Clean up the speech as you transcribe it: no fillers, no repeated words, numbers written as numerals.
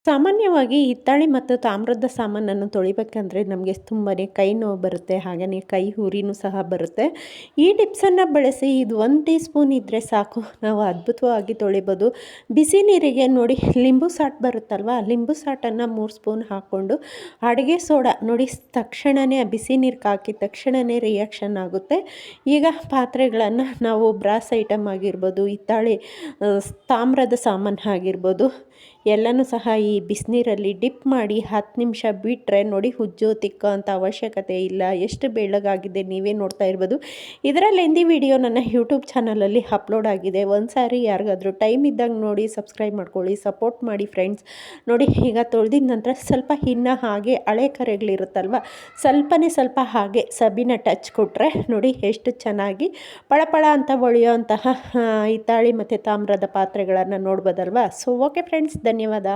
ಸಾಮಾನ್ಯವಾಗಿ ಹಿತ್ತಾಳೆ ಮತ್ತು ತಾಮ್ರದ ಸಾಮಾನನ್ನು ತೊಳಿಬೇಕಂದ್ರೆ ನಮಗೆ ತುಂಬಾ ಕೈ ನೋವು ಬರುತ್ತೆ, ಹಾಗೆಯೇ ಕೈ ಉರಿನೂ ಸಹ ಬರುತ್ತೆ. ಈ ಟಿಪ್ಸನ್ನು ಬಳಸಿ ಇದು 1 ಟೀ ಸ್ಪೂನ್ ಇದ್ದರೆ ಸಾಕು, ನಾವು ಅದ್ಭುತವಾಗಿ ತೊಳಿಬೋದು. ಬಿಸಿ ನೀರಿಗೆ ನೋಡಿ ಲಿಂಬು ಸಾಟ್ ಬರುತ್ತಲ್ವ, ಲಿಂಬು ಸಾಟನ್ನು 3 ಸ್ಪೂನ್ ಹಾಕ್ಕೊಂಡು ಅಡುಗೆ ಸೋಡಾ ನೋಡಿ ತಕ್ಷಣವೇ ಬಿಸಿ ನೀರಿಗೆ ಹಾಕಿದ ತಕ್ಷಣವೇ ರಿಯಾಕ್ಷನ್ ಆಗುತ್ತೆ. ಈಗ ಪಾತ್ರೆಗಳನ್ನು ನಾವು ಬ್ರಾಸ್ ಐಟಮ್ ಆಗಿರ್ಬೋದು, ಹಿತ್ತಾಳೆ ತಾಮ್ರದ ಸಾಮಾನು ಆಗಿರ್ಬೋದು, ಎಲ್ಲನೂ ಸಹ ಈ ಬಿಸಿನೀರಲ್ಲಿ ಡಿಪ್ ಮಾಡಿ 10 ನಿಮಿಷ ಬಿಟ್ಟರೆ ನೋಡಿ ಉಜ್ಜೋ ತಿಕ್ಕೋ ಅಂಥ ಅವಶ್ಯಕತೆ ಇಲ್ಲ. ಎಷ್ಟು ಬೆಳ್ಳಗಾಗಿದೆ ನೀವೇ ನೋಡ್ತಾ ಇರ್ಬೋದು. ಇದರಲ್ಲಿ ಹಿಂದಿ ವಿಡಿಯೋ ನನ್ನ ಯೂಟ್ಯೂಬ್ ಚಾನಲಲ್ಲಿ ಅಪ್ಲೋಡ್ ಆಗಿದೆ. ಒಂದು ಸಾರಿ ಯಾರಿಗಾದರೂ ಟೈಮ್ ಇದ್ದಾಗ ನೋಡಿ ಸಬ್ಸ್ಕ್ರೈಬ್ ಮಾಡ್ಕೊಳ್ಳಿ, ಸಪೋರ್ಟ್ ಮಾಡಿ ಫ್ರೆಂಡ್ಸ್. ನೋಡಿ ಈಗ ತೊಳೆದಿದ ನಂತರ ಸ್ವಲ್ಪ ಇನ್ನು ಹಾಗೆ ಹಳೆ ಕರೆಗಳಿರುತ್ತಲ್ವ, ಸ್ವಲ್ಪ ಹಾಗೆ ಸಬೀನ ಟಚ್ ಕೊಟ್ಟರೆ ನೋಡಿ ಎಷ್ಟು ಚೆನ್ನಾಗಿ ಪಳಪಳ ಅಂತ ಹೊಳೆಯುವಂತಹ ಹಿತ್ತಾಳೆ ಮತ್ತು ತಾಮ್ರದ ಪಾತ್ರೆಗಳನ್ನು ನೋಡ್ಬೋದಲ್ವ. ಸೊ ಓಕೆ ಫ್ರೆಂಡ್ಸ್, ಧನ್ಯವಾದ.